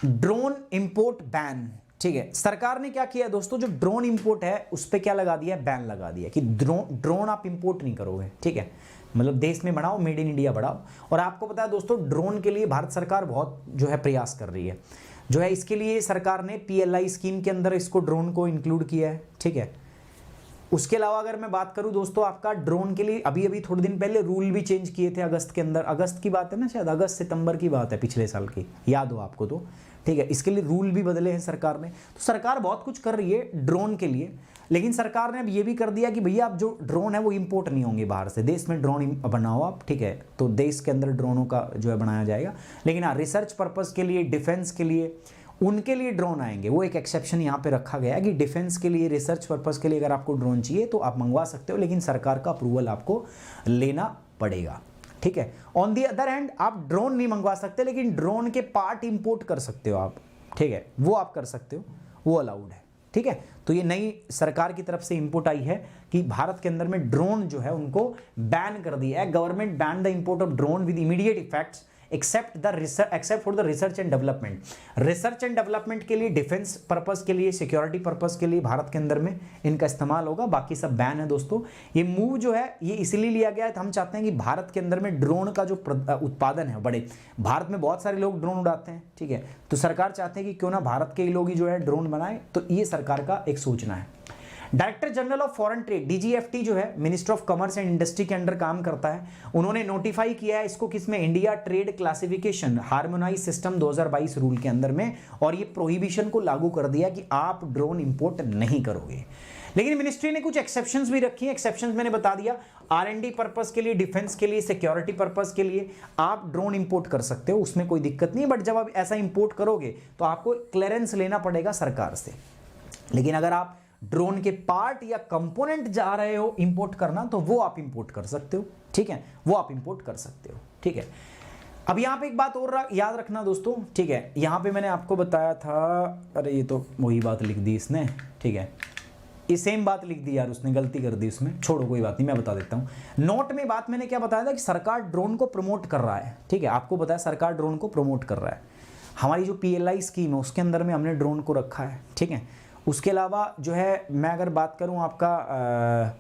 Drone import ban. ठीक है, सरकार ने क्या किया दोस्तों, जो ड्रोन इंपोर्ट है उस पर क्या लगा दिया, बैन लगा दिया कि ड्रोन आप इंपोर्ट नहीं करोगे। ठीक है, मतलब देश में बढ़ाओ, मेड इन इंडिया बढ़ाओ। और आपको पता है दोस्तों, ड्रोन के लिए भारत सरकार बहुत जो है प्रयास कर रही है, जो है इसके लिए सरकार ने PLI स्कीम के अंदर इसको ड्रोन को इंक्लूड किया है। ठीक है, उसके अलावा अगर मैं बात करूं दोस्तों, आपका ड्रोन के लिए अभी अभी थोड़े दिन पहले रूल भी चेंज किए थे अगस्त के अंदर। अगस्त की बात है ना, शायद अगस्त सितंबर की बात है पिछले साल की, याद हो आपको तो। ठीक है, इसके लिए रूल भी बदले हैं सरकार ने। तो सरकार बहुत कुछ कर रही है ड्रोन के लिए, लेकिन सरकार ने अब ये भी कर दिया कि भैया आप जो ड्रोन है वो इंपोर्ट नहीं होंगे बाहर से, देश में ड्रोन बनाओ आप। ठीक है, तो देश के अंदर ड्रोनों का जो है बनाया जाएगा, लेकिन हाँ रिसर्च पर्पज़ के लिए, डिफेंस के लिए, उनके लिए ड्रोन आएंगे। वो एक एक्सेप्शन यहाँ पे रखा गया है कि डिफेंस के लिए, रिसर्च पर्पज़ के लिए अगर आपको ड्रोन चाहिए तो आप मंगवा सकते हो, लेकिन सरकार का अप्रूवल आपको लेना पड़ेगा। ठीक है, ऑन दी अदर हैंड आप ड्रोन नहीं मंगवा सकते, लेकिन ड्रोन के पार्ट इंपोर्ट कर सकते हो आप। ठीक है, वो आप कर सकते हो, वो अलाउड है। ठीक है, तो ये नई सरकार की तरफ से इनपुट आई है कि भारत के अंदर में ड्रोन जो है उनको बैन कर दिया है। Government ban the import of drone with immediate effects except for the research and development. Research and development के लिए, डिफेंस पर्पस के लिए, सिक्योरिटी पर्पस के लिए भारत के अंदर में इनका इस्तेमाल होगा, बाकी सब बैन है दोस्तों। ये मूव जो है ये इसलिए लिया गया है, हम चाहते हैं कि भारत के अंदर में ड्रोन का जो उत्पादन है बड़े, भारत में बहुत सारे लोग ड्रोन उड़ाते हैं। ठीक है, तो सरकार चाहते हैं कि क्यों ना भारत के लोग ही जो है ड्रोन बनाए, तो ये सरकार का एक सूचना है। Director general of foreign trade DGFT जो है minister of commerce and industry के अंडर काम करता है, उन्होंने नोटिफाई किया है इसको किसमें, India trade classification harmonise system 2022 rule के अंदर में, और ये प्रोहिबिशन को लागू कर दिया कि आप ड्रोन इंपोर्ट नहीं करोगे। लेकिन मिनिस्ट्री ने कुछ एक्सेप्शंस भी रखी हैं। एक्सेप्शंस मैंने बता दिया, R&D पर्पस के लिए, डिफेंस के लिए, सिक्योरिटी पर्पस के लिए आप ड्रोन इंपोर्ट कर सकते हो, उसमें कोई दिक्कत नहीं है। बट जब आप ऐसा इंपोर्ट करोगे तो आपको क्लियरेंस लेना पड़ेगा सरकार से। लेकिन अगर आप ड्रोन के पार्ट या कंपोनेंट जा रहे हो इंपोर्ट करना, तो वो आप इंपोर्ट कर सकते हो। ठीक है, वो आप इंपोर्ट कर सकते हो। ठीक है, अब यहां पे एक बात और याद रखना दोस्तों। ठीक है, यहां पे मैंने आपको बताया था, अरे ये तो वही बात लिख दी इसने। ठीक है, ये सेम बात लिख दी यार, उसने गलती कर दी उसमें, छोड़ो कोई बात नहीं, मैं बता देता हूं। नोट में बात मैंने क्या बताया था कि सरकार ड्रोन को प्रमोट कर रहा है। ठीक है, आपको बताया सरकार ड्रोन को प्रमोट कर रहा है। हमारी जो PLI स्कीम है उसके अंदर में हमने ड्रोन को रखा है। ठीक है, उसके अलावा जो है मैं अगर बात करूं आपका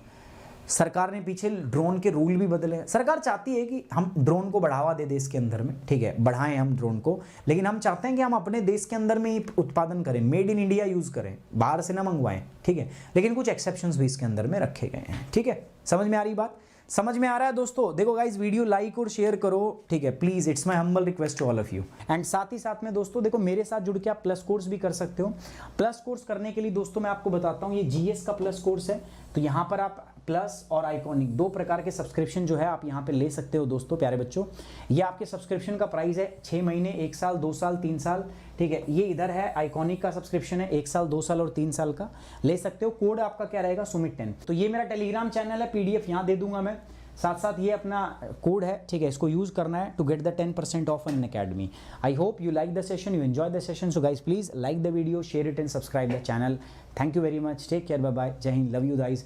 सरकार ने पीछे ड्रोन के रूल भी बदले हैं। सरकार चाहती है कि हम ड्रोन को बढ़ावा दे देश के अंदर में। ठीक है, बढ़ाएं हम ड्रोन को, लेकिन हम चाहते हैं कि हम अपने देश के अंदर में ही उत्पादन करें, मेड इन इंडिया यूज़ करें, बाहर से ना मंगवाएं। ठीक है, लेकिन कुछ एक्सेप्शंस भी इसके अंदर में रखे गए हैं। ठीक है, समझ में आ रही बात, समझ में आ रहा है दोस्तों। देखो गाइस, वीडियो लाइक और शेयर करो। ठीक है, please, it's my humble request to all of you. And साथ ही साथ में दोस्तों देखो, मेरे साथ जुड़ के आप प्लस कोर्स भी कर सकते हो। प्लस कोर्स करने के लिए दोस्तों मैं आपको बताता हूँ, ये GS का प्लस कोर्स है। तो यहाँ पर आप प्लस और आइकॉनिक 2 प्रकार के सब्सक्रिप्शन जो है आप यहाँ पे ले सकते हो दोस्तों, प्यारे बच्चों। ये आपके सब्सक्रिप्शन का प्राइस है 6 महीने, 1 साल, 2 साल, 3 साल। ठीक है, ये इधर है आइकॉनिक का सब्सक्रिप्शन है 1 साल, 2 साल और 3 साल का, ले सकते हो। कोड आपका क्या रहेगा, सुमित 10। तो ये मेरा टेलीग्राम चैनल है, PDF यहाँ दे दूंगा मैं, साथ साथ ये अपना कोड है। ठीक है, इसको यूज करना है to get the 10% off in academy. I hope you like the session, you enjoy the session. So guys please like the video, share it and subscribe the channel. Thank you very much, take care, bye bye, Jai Hind, love you guys.